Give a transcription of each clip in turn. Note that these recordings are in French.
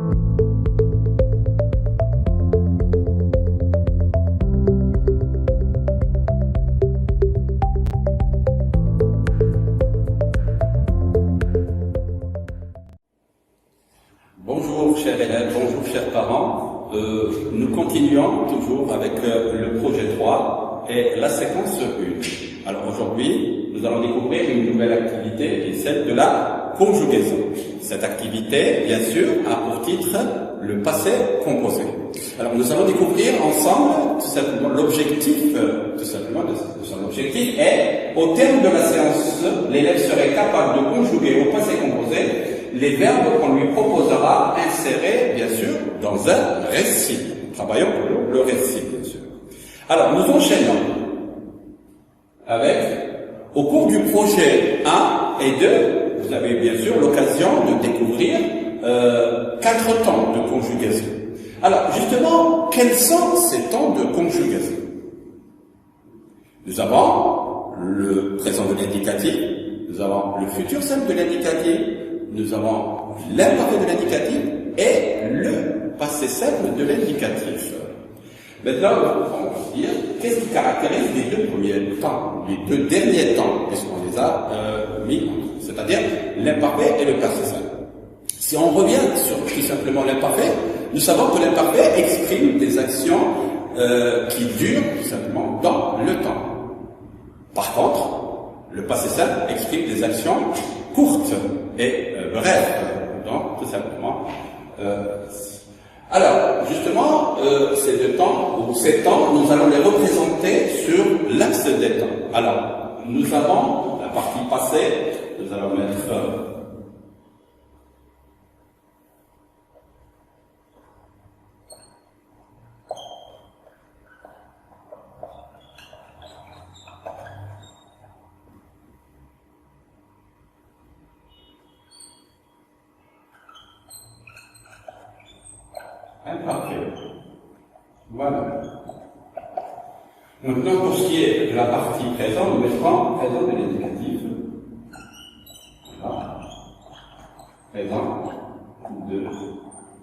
Bonjour chers élèves, bonjour chers parents. Nous continuons toujours avec le projet 3 et la séquence 1. Alors aujourd'hui, nous allons découvrir une nouvelle activité qui est celle de la conjugaison. Cette activité, bien sûr, a pour titre le passé composé. Alors nous allons découvrir ensemble tout simplement l'objectif, de son objectif est, au terme de la séance, l'élève serait capable de conjuguer au passé composé les verbes qu'on lui proposera insérés, bien sûr, dans un récit. Nous travaillons pour le récit, bien sûr. Alors, nous enchaînons avec, au cours du projet 1 et 2, vous avez bien sûr l'occasion de découvrir 4 temps de conjugaison. Alors, justement, quels sont ces temps de conjugaison? Nous avons le présent de l'indicatif, nous avons le futur simple de l'indicatif, nous avons l'imparfait de l'indicatif et le passé simple de l'indicatif. Maintenant, on va dire, qu'est-ce qui caractérise les 2 premiers temps, les 2 derniers temps, puisqu'on les a mis, c'est-à-dire l'imparfait et le passé simple. Si on revient sur tout simplement l'imparfait, nous savons que l'imparfait exprime des actions qui durent tout simplement dans le temps. Par contre, le passé simple exprime des actions courtes et brèves, donc tout simplement. Alors, justement, ces 2 temps, ou ces temps, nous allons les représenter sur l'axe des temps. Alors, nous avons la partie passée, nous allons mettre imparfait. Voilà. Maintenant, pour ce qui est de la partie présent, nous mettrons présent de l'indicatif. Voilà. Présent de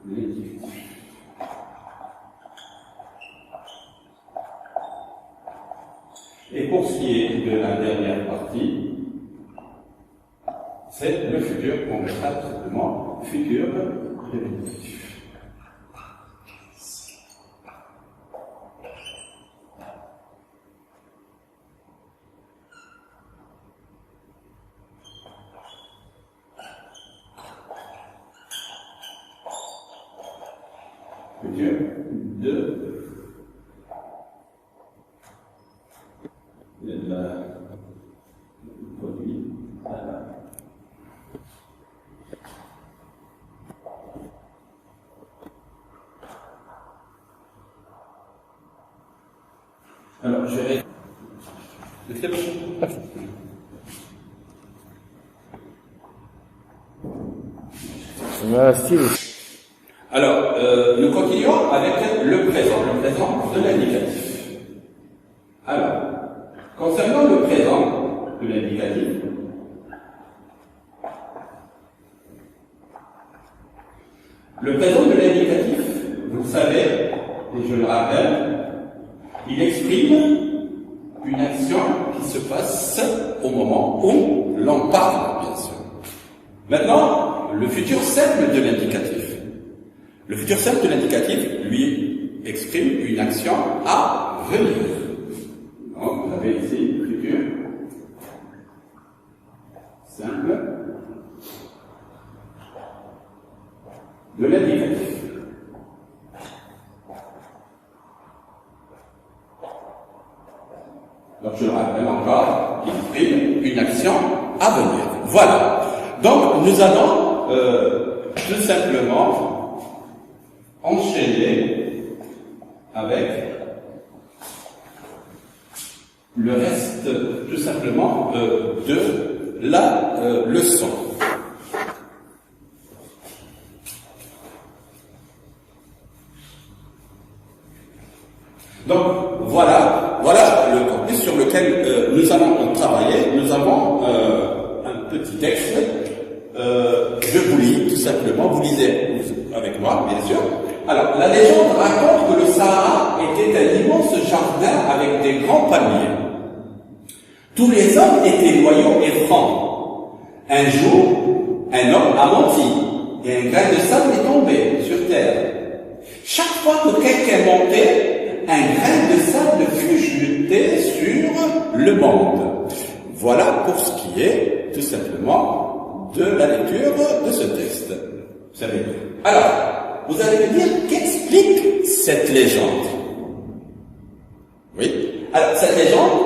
l'indicatif. Et pour ce qui est de la dernière partie, c'est le futur qu'on mettra tout simplement futur de l'indicatif. Futur de la produit. Alors, je vais... C'est bon. Alors, nous continuons avec le présent de l'indicatif. Alors, concernant le présent de l'indicatif, le présent de l'indicatif, vous le savez, et je le rappelle, il exprime une action qui se passe au moment où l'on parle, bien sûr. Maintenant, le futur simple de l'indicatif. Le futur simple de l'indicatif, lui, exprime une action à venir. Donc, vous avez ici le futur simple de l'indicatif. Donc, je le rappelle encore, il exprime une action à venir. Voilà. Donc, nous allons tout simplement enchaîner avec le reste, tout simplement, de la leçon. Donc, voilà le corpus sur lequel nous allons travailler. Nous avons un petit texte, je vous lis. tout simplement, vous lisez avec moi, bien sûr. Alors, la légende raconte que le Sahara était un immense jardin avec des grands palmiers. Tous les hommes étaient loyaux et francs. Un jour, un homme a menti et un grain de sable est tombé sur terre. Chaque fois que quelqu'un montait, un grain de sable fut jeté sur le monde. Voilà pour ce qui est, tout simplement, de la lecture de ce texte. Vous savez. Alors, vous allez me dire, qu'explique cette légende? Oui. Alors, cette légende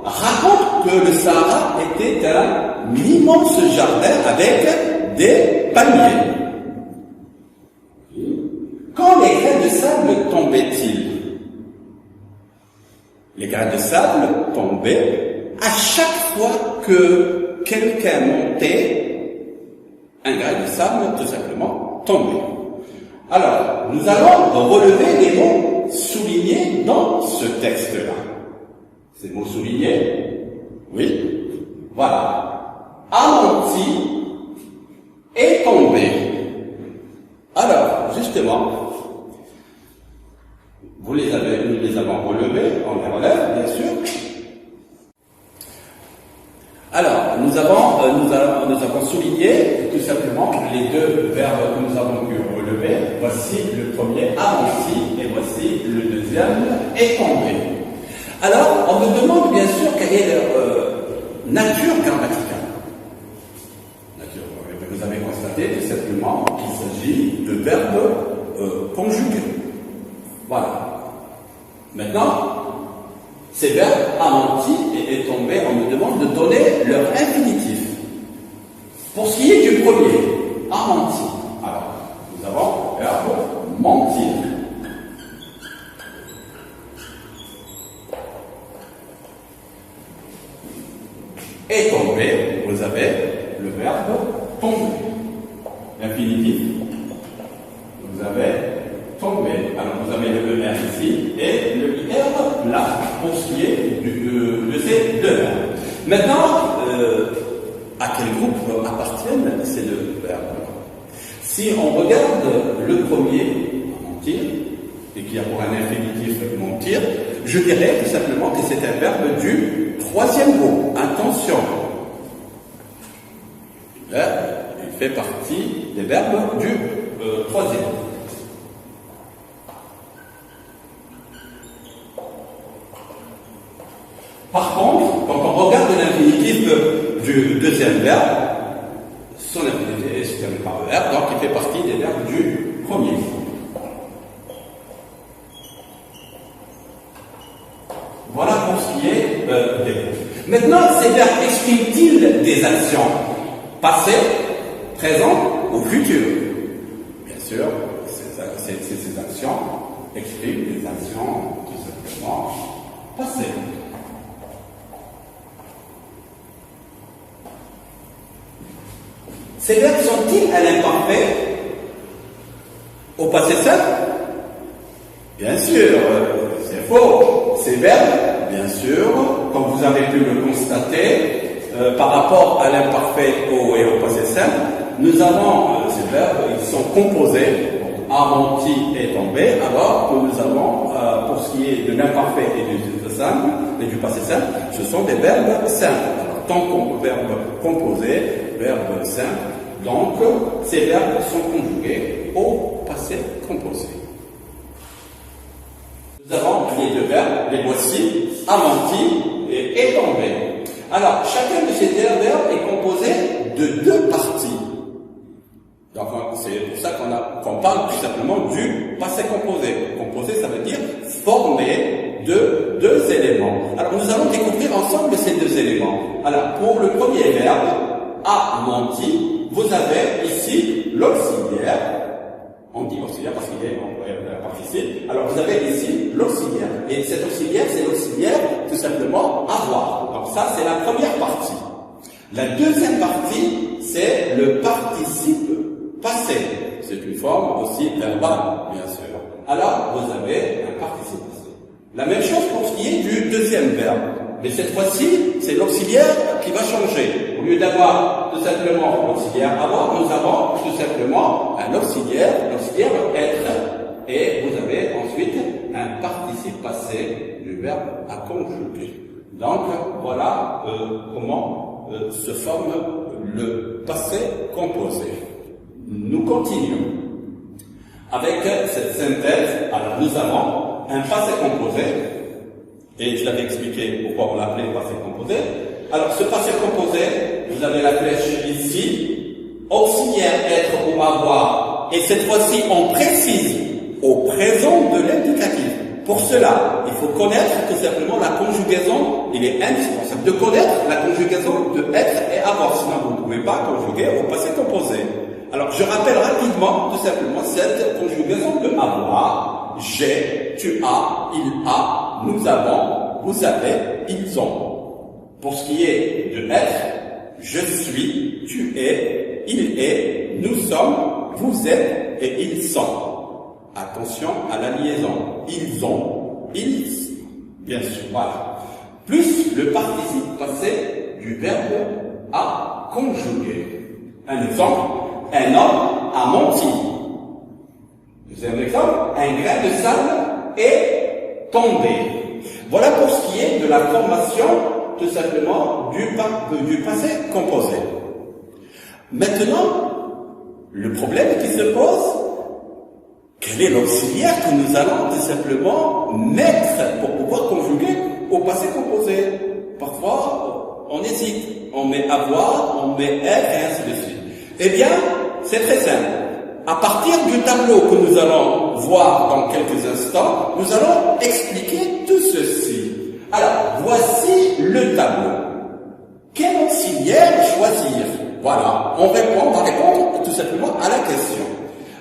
raconte que le Sahara était un immense jardin avec des palmiers. Quand les grains de sable tombaient-ils? Les grains de sable tombaient à chaque fois que quelqu'un montait, un grain de sable, tout simplement, tombait. Alors, nous allons relever les mots soulignés dans ce texte-là. Ces mots soulignés, oui, voilà. A menti et tombé. Alors, justement, nous les avons relevés, on les relève, bien sûr. Alors, nous avons souligné tout simplement les deux verbes que nous avons pu relever. Voici le premier, a menti, et voici le deuxième, est tombé. Alors, on me demande bien sûr quelle est leur nature grammaticale. Vous avez constaté tout simplement qu'il s'agit de verbes conjugués. Voilà. Maintenant, ces verbes a menti et est tombé, on me demande de donner leur infinitif. Pour ce qui est du premier, a menti. Alors, nous avons le verbe mentir. Et tomber, vous avez le verbe tomber. L'infinitif, vous avez tomber. Alors vous avez le ER ici et le IR là, pour ce qui est de ces deux verbes. Maintenant, à quel groupe appartiennent ces deux verbes? Si on regarde le premier, mentir, et qui a pour un infinitif mentir, je dirais tout simplement que c'est un verbe du troisième groupe. Attention. Là, il fait partie des verbes du troisième groupe. Par contre, quand on regarde l'infinitif du deuxième verbe, son infinitif est terminé par ER, donc il fait partie des verbes du premier groupe. Voilà pour ce qui est des groupes. Maintenant, ces verbes expriment-ils des actions passées, présentes ou futures? Bien sûr, ces actions expriment des actions tout simplement passées. Ces verbes sont-ils à l'imparfait au passé simple? Bien sûr, c'est faux. Ces verbes, bien sûr, comme vous avez pu le constater, par rapport à l'imparfait au et au passé simple, nous avons ces verbes, ils sont composés, a menti et tombé, alors que nous avons, pour ce qui est de l'imparfait et du simple, et du passé simple, ce sont des verbes simples. Alors, tant qu'on verbe composé, verbe simple, donc ces verbes sont conjugués au passé composé. Nous avons les deux verbes, les voici, a menti et est tombé. Alors, chacun de ces deux verbes est composé de deux parties. Donc, c'est pour ça qu'on parle tout simplement du passé composé. Composé, ça veut dire formé de deux éléments. Alors, nous allons découvrir ensemble ces deux éléments. Alors, pour le premier verbe, a menti, vous avez ici l'auxiliaire. On dit auxiliaire parce qu'il est employé de la participe. Alors, vous avez ici l'auxiliaire. Et cet auxiliaire, c'est l'auxiliaire, tout simplement, avoir. Donc, ça, c'est la première partie. La deuxième partie, c'est le participe passé. C'est une forme aussi verbale, bien sûr. Alors, vous avez un participe passé. La même chose pour ce qui est du deuxième verbe. Mais cette fois-ci, c'est l'auxiliaire qui va changer. Au lieu d'avoir tout simplement l'auxiliaire avoir, nous avons tout simplement un auxiliaire être. Et vous avez ensuite un participe passé du verbe à conjuguer. Donc, voilà comment se forme le passé composé. Nous continuons avec cette synthèse. Alors, nous avons un passé composé, et je l'avais expliqué pourquoi on l'appelait passé composé. Alors, ce passé composé, vous avez la flèche ici, auxiliaire être ou avoir, et cette fois-ci, on précise au présent de l'indicatif. Pour cela, il faut connaître tout simplement la conjugaison. Il est indispensable de connaître la conjugaison de être et avoir, sinon vous ne pouvez pas conjuguer au passé composé. Alors, je rappelle rapidement tout simplement cette conjugaison de avoir. J'ai, tu as, il a, nous avons, vous avez, ils ont. Pour ce qui est de être, je suis, tu es, il est, nous sommes, vous êtes et ils sont. Attention à la liaison. Ils ont, ils, bien sûr, voilà. Plus le participe passé du verbe à conjuguer. Un exemple, un homme a menti. Deuxième exemple, un grain de sable est tombé. Voilà pour ce qui est de la formation, tout simplement, du passé composé. Maintenant, le problème qui se pose, quel est l'auxiliaire que nous allons tout simplement mettre pour pouvoir conjuguer au passé composé? Parfois, on hésite. On met avoir, on met être et ainsi de suite. Eh bien, c'est très simple. À partir du tableau que nous allons voir dans quelques instants, nous allons expliquer tout ceci. Alors, voici le tableau. Quel auxiliaire choisir? Voilà, on va répondre tout simplement à la question.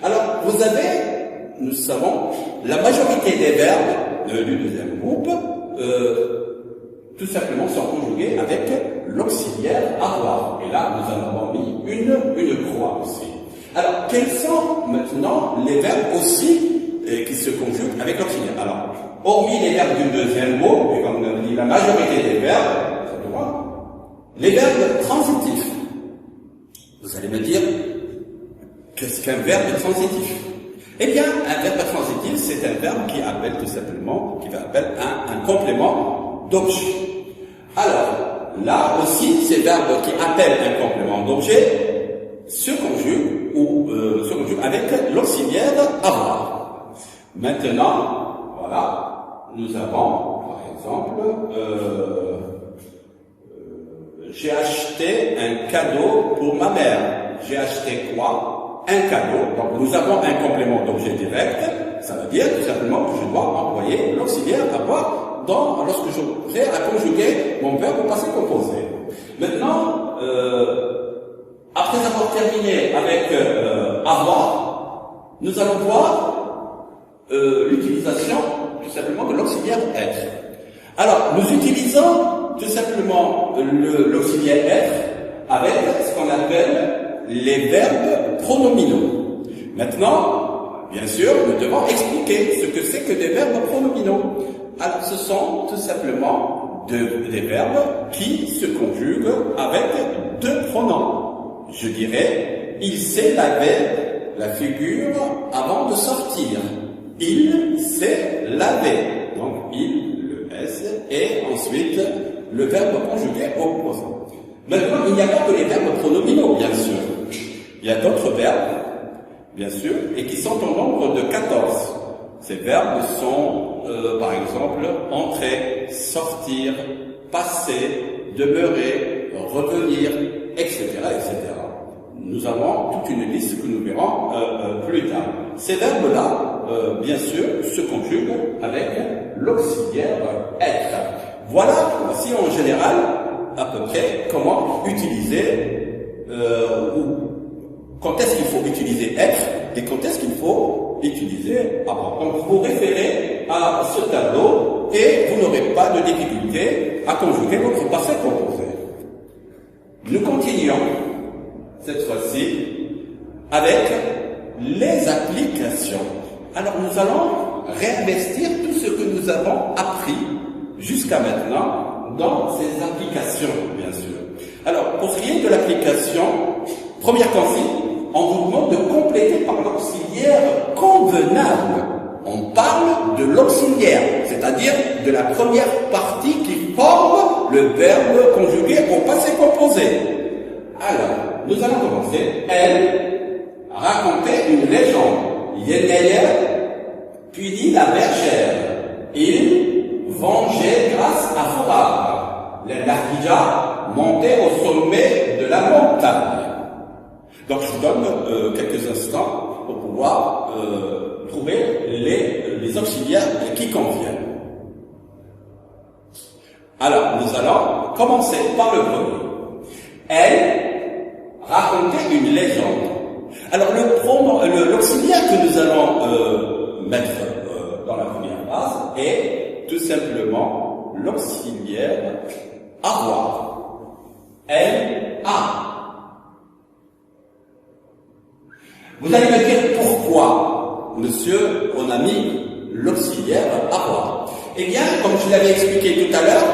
Alors, vous avez, nous savons, la majorité des verbes du deuxième groupe, tout simplement sont conjugués avec l'auxiliaire avoir. Et là, nous en avons mis une croix aussi. Alors, quels sont maintenant les verbes aussi qui se conjuguent avec l'auxiliaire? Alors, hormis les verbes du deuxième mot, et comme on a dit la majorité des verbes, les verbes transitifs. Vous allez me dire, qu'est-ce qu'un verbe transitif? Eh bien, un verbe transitif, c'est un verbe qui appelle tout simplement, qui appelle un complément d'objet. Alors, là aussi, ces verbes qui appellent un complément d'objet se conjuguent avec l'auxiliaire avoir. Maintenant, voilà, nous avons, par exemple, j'ai acheté un cadeau pour ma mère. J'ai acheté quoi? Un cadeau. Donc nous avons un complément d'objet direct. Ça veut dire tout simplement que je dois employer l'auxiliaire avoir lorsque j'ai à conjuguer mon verbe au passé composé. Maintenant, après avoir terminé avec avoir, nous allons voir l'utilisation tout simplement de l'auxiliaire être. Alors, nous utilisons tout simplement l'auxiliaire être avec ce qu'on appelle les verbes pronominaux. Maintenant, bien sûr, nous devons expliquer ce que c'est que des verbes pronominaux. Alors, ce sont tout simplement des verbes qui se conjuguent avec deux pronoms. Je dirais, il s'est lavé la figure avant de sortir. Il s'est lavé. Donc, il, le S, et ensuite, le verbe conjugué au présent. Maintenant, il n'y a pas que les verbes pronominaux, bien sûr. Il y a d'autres verbes, bien sûr, et qui sont au nombre de 14. Ces verbes sont, par exemple, entrer, sortir, passer, demeurer, revenir, etc., etc. Nous avons toute une liste que nous verrons plus tard. Ces verbes-là, bien sûr, se conjuguent avec l'auxiliaire être. Voilà, voici en général à peu près comment utiliser ou quand est-ce qu'il faut utiliser être et quand est-ce qu'il faut utiliser avoir. Donc vous référez à ce tableau et vous n'aurez pas de difficulté à conjuguer votre passé composé. Nous continuons cette fois-ci avec les applications. Alors nous allons réinvestir tout ce que nous avons appris jusqu'à maintenant dans ces applications, bien sûr. Alors, pour ce qui est de l'application, première consigne, on vous demande de compléter par l'auxiliaire convenable. On parle de l'auxiliaire, c'est-à-dire de la première partie qui forme le verbe conjugué au passé composé. Alors, nous allons commencer. Elle racontait une légende. Yenneyer punit la bergère. Il vengeait grâce à Fourard. Les Narkija montaient au sommet de la montagne. Donc je vous donne quelques instants pour pouvoir trouver les auxiliaires qui conviennent. Alors, nous allons commencer par le premier. Elle racontait une légende. Alors, l'auxiliaire que nous allons mettre dans la première phrase est tout simplement l'auxiliaire avoir. Elle a. Vous allez me dire pourquoi, monsieur, on a mis l'auxiliaire avoir. Eh bien, comme je l'avais expliqué tout à l'heure,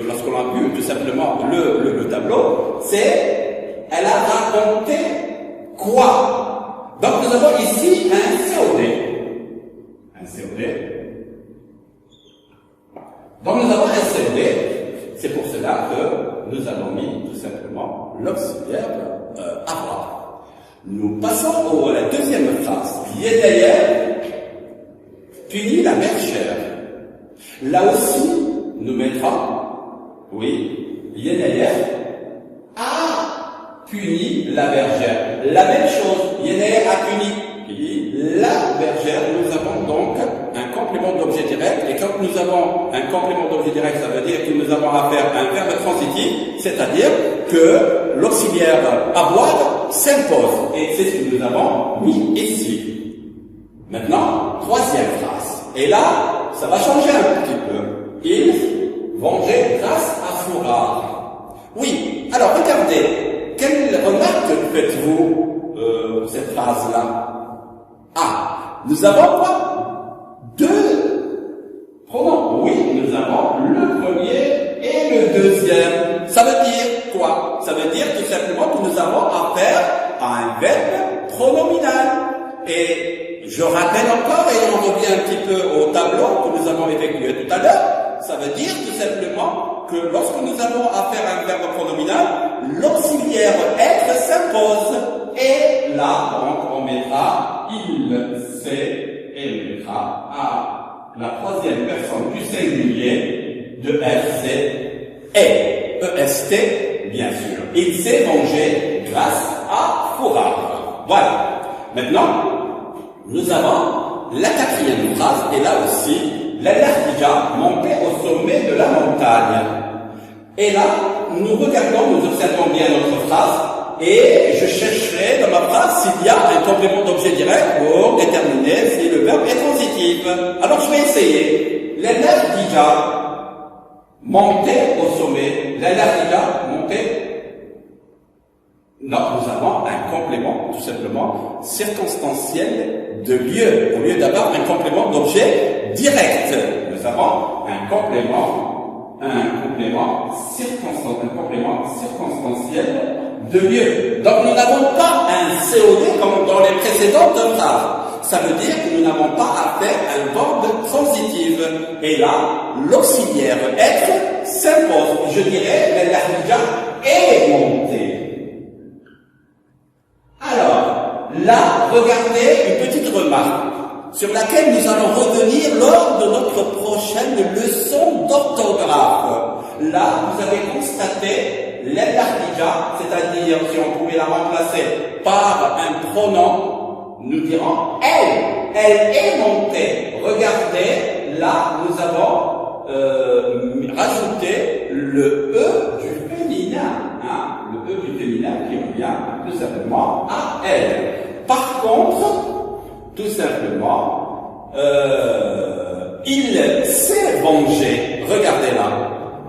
lorsqu'on a vu tout simplement le tableau, c'est elle a raconté quoi? Donc nous avons ici un COD. Un COD. Donc nous avons un COD. C'est pour cela que nous avons mis tout simplement l'auxiliaire avoir. Nous passons à la deuxième phrase. Yenneyer punit la bergère. Là aussi, nous mettrons, oui, Yenneyer a puni la bergère. La même chose, Yenneyer a puni la bergère. Nous avons donc un complément d'objet direct. Et quand nous avons un complément d'objet direct, ça veut dire que nous avons affaire à un verbe transitif, c'est-à-dire que l'auxiliaire avoir s'impose. Et c'est ce que nous avons mis ici. Maintenant, troisième phrase. Et là, ça va changer un petit peu. Il vengeait grâce à Fourard. Oui, alors regardez, quelle remarque faites-vous cette phrase-là? Ah, nous avons quoi? Deux pronoms. Oui, nous avons le premier et le deuxième. Ça veut dire quoi? Ça veut dire tout simplement que nous avons affaire à un verbe pronominal. Et je rappelle encore, et on revient un petit peu au tableau que nous avons effectué tout à l'heure, ça veut dire tout simplement que lorsque nous avons affaire à un verbe pronominal, l'auxiliaire être s'impose. Et là, donc, on mettra il, c'est, et on mettra à la troisième personne du singulier de elle, c'est est. EST, bien sûr. Il s'est vengé grâce à Fourard. Voilà. Maintenant, nous avons la quatrième phrase, et là aussi, la Narkija montait au sommet de la montagne. Et là, nous regardons, nous observons bien notre phrase, et je chercherai dans ma phrase s'il y a un complément d'objet direct pour déterminer si le verbe est transitif. Alors je vais essayer. La Narkija montait au sommet. La Narkija montait. Non, nous avons un complément, tout simplement, circonstanciel de lieu, au lieu d'avoir un complément d'objet direct. Nous avons un complément circonstanciel de lieu. Donc nous n'avons pas un COD comme dans les précédentes phrases. Ça veut dire que nous n'avons pas affaire à un verbe transitif. Et là, l'auxiliaire être s'impose. Je dirais, la Narkija est montée. Alors, là, regardez une petite remarque sur laquelle nous allons revenir lors de notre prochaine leçon d'orthographe. Là, vous avez constaté la Narkija, c'est-à-dire si on pouvait la remplacer par un pronom, nous dirons elle est montée. Regardez, là, nous avons rajouté le E du féminin, le E du féminin qui revient tout simplement à elle. Par contre, tout simplement, il s'est vengé. Regardez là,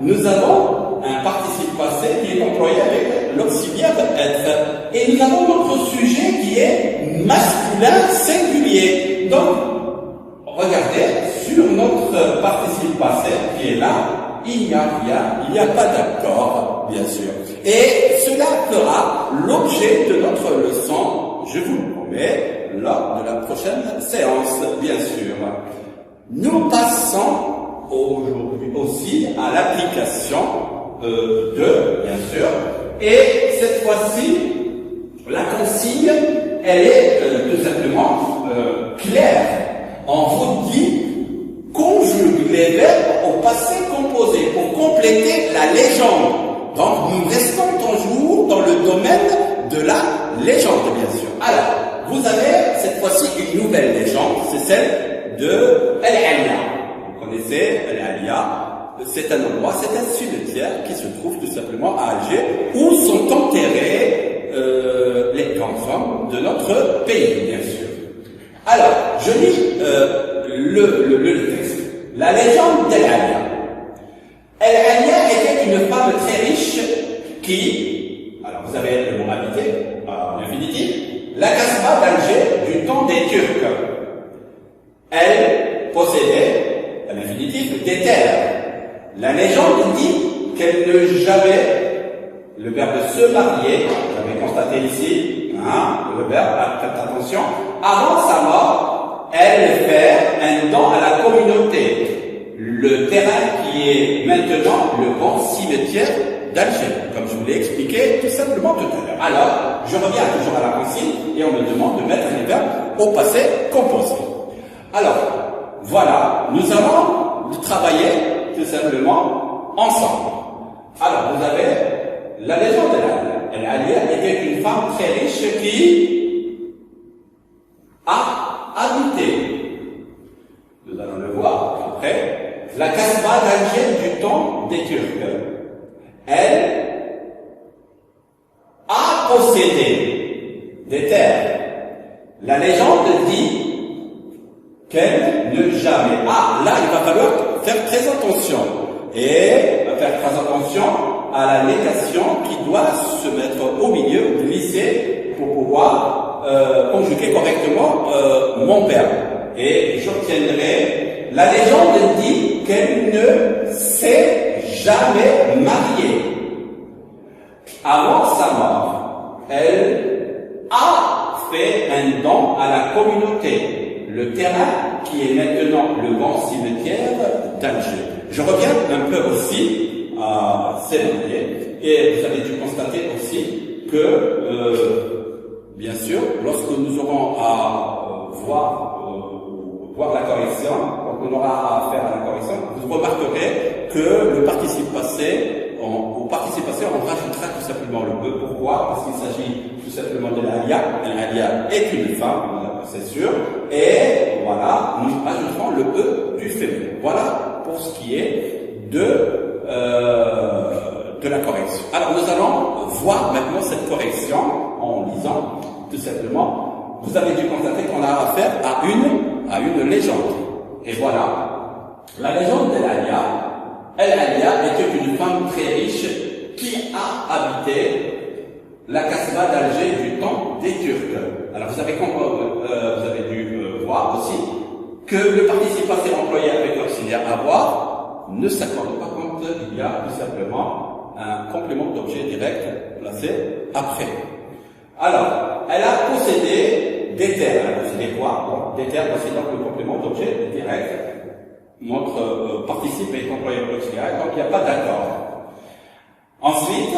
nous avons un participe passé qui est employé avec l'auxiliaire être. Et nous avons notre sujet qui est masculin singulier. Donc, regardez, sur notre participe passé qui est là, il n'y a rien, il n'y a pas d'accord, bien sûr. Et cela fera l'objet de notre leçon, je vous le promets, lors de la prochaine séance, bien sûr. Nous passons aujourd'hui aussi à l'application de, bien sûr, et cette fois-ci, la consigne, elle est tout simplement claire. On vous dit conjugue les verbes au passé composé pour compléter la légende. Donc nous restons toujours dans le domaine de la légende, bien sûr. Alors, vous avez cette fois-ci une nouvelle légende, c'est celle de Al-Alia. Vous connaissez Al-Alia, c'est un endroit, c'est un cimetière qui se trouve tout simplement à Alger, où sont enterrés les grands hommes de notre pays, bien sûr. Alors, je lis le texte. La légende d'Al-Alia. Al-Alia était une femme très riche qui, alors vous avez le mot habité, l'infinitif, la Kasbah d'Alger du temps des Turcs. Elle possédait, à l'infinitif, des terres. La légende dit qu'elle ne jamais, le verbe se marier, j'avais constaté ici, le verbe, faites attention, avant sa mort, elle fait un don à la communauté, le terrain qui est maintenant le grand cimetière d'Alger, comme je vous l'ai expliqué tout simplement tout à l'heure. Alors, je reviens toujours à la consigne et on me demande de mettre les verbes au passé composé. Alors, voilà, nous allons travailler tout simplement ensemble. Alors, vous avez la légende d'Al-Alia était une femme très riche qui a habité, nous allons le voir après, la Kasbah d'Alger du temps des Turcs. Elle a possédé des terres. La légende dit qu'elle ne jamais. Ah, là, il va falloir faire très attention. Et faire très attention à la négation qui doit se mettre au milieu, glisser, pour pouvoir conjuguer correctement mon verbe. Et j'obtiendrai, la légende dit qu'elle ne s'est jamais mariée. Avant sa mort, elle a fait un don à la communauté, le terrain qui est maintenant le grand cimetière d'Alger. Je reviens un peu aussi à Sévrier, et vous avez dû constater aussi que, bien sûr, lorsque nous aurons à voir la correction, quand on aura à faire la correction, vous remarquerez que le participe passé, au participe passé, on rajoutera tout simplement le E. Pourquoi? Parce qu'il s'agit tout simplement de l'Alia. L'Alia est une femme, c'est sûr, et voilà, nous rajouterons le E du féminin. Voilà pour ce qui est de la correction. Alors nous allons voir maintenant cette correction en lisant tout simplement. Vous avez dû constater qu'on a affaire à une légende. Et voilà, la légende d'Al-Alia. Al-Alia était une femme très riche qui a habité la Kasbah d'Alger du temps des Turcs. Alors vous avez dû voir aussi que le participe passé employé avec l'auxiliaire avoir ne s'accorde pas quand il y a tout simplement un complément d'objet direct placé après. Alors, elle a possédé des terres. Elle a possédé quoi? Bon, des terres possédant le complément d'objet direct. Notre participe est employé avec l'auxiliaire, donc il n'y a pas d'accord. Ensuite,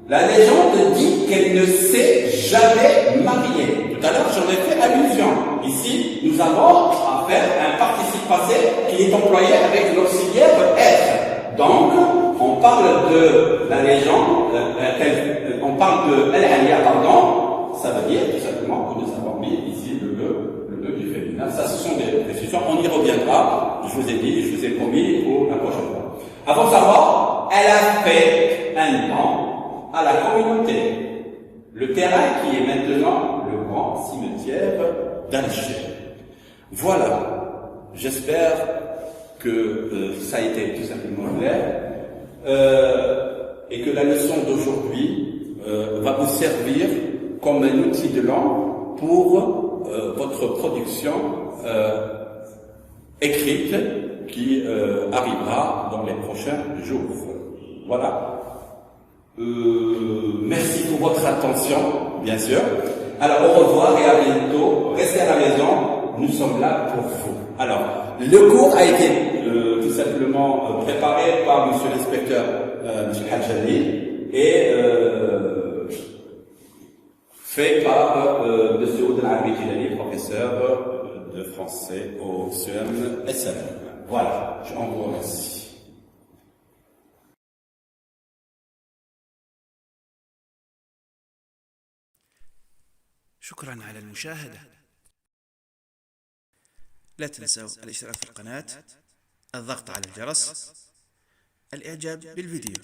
la légende dit qu'elle ne s'est jamais mariée. Tout à l'heure, j'en ai fait allusion. Ici, nous avons à faire un participe passé qui est employé avec l'auxiliaire être. Donc, on parle de la légende, on parle de Al-Alia, pardon, ça veut dire tout simplement que nous avons mis ici le E du féminin. Ça, ce sont des précisions, on y reviendra. Je vous ai dit, je vous ai promis pour la prochaine fois. Avant sa mort, elle a fait un don à la communauté, le terrain qui est maintenant le grand cimetière d'Alger. Voilà, j'espère que ça a été tout simplement clair et que la leçon d'aujourd'hui va vous servir comme un outil de langue pour votre production écrite qui arrivera dans les prochains jours. Voilà. Merci pour votre attention, bien sûr. Alors, au revoir et à bientôt. Restez à la maison. Nous sommes là pour vous. Alors, le cours a été tout simplement préparé par Monsieur l'inspecteur Monsieur Hadjali et fait par Monsieur Oudel Jilani, professeur de français au CEM SN. Voilà, je vous remercie. شكرا على المشاهدة. لا تنسوا الاشتراك في القناة، الضغط على الجرس، الإعجاب بالفيديو.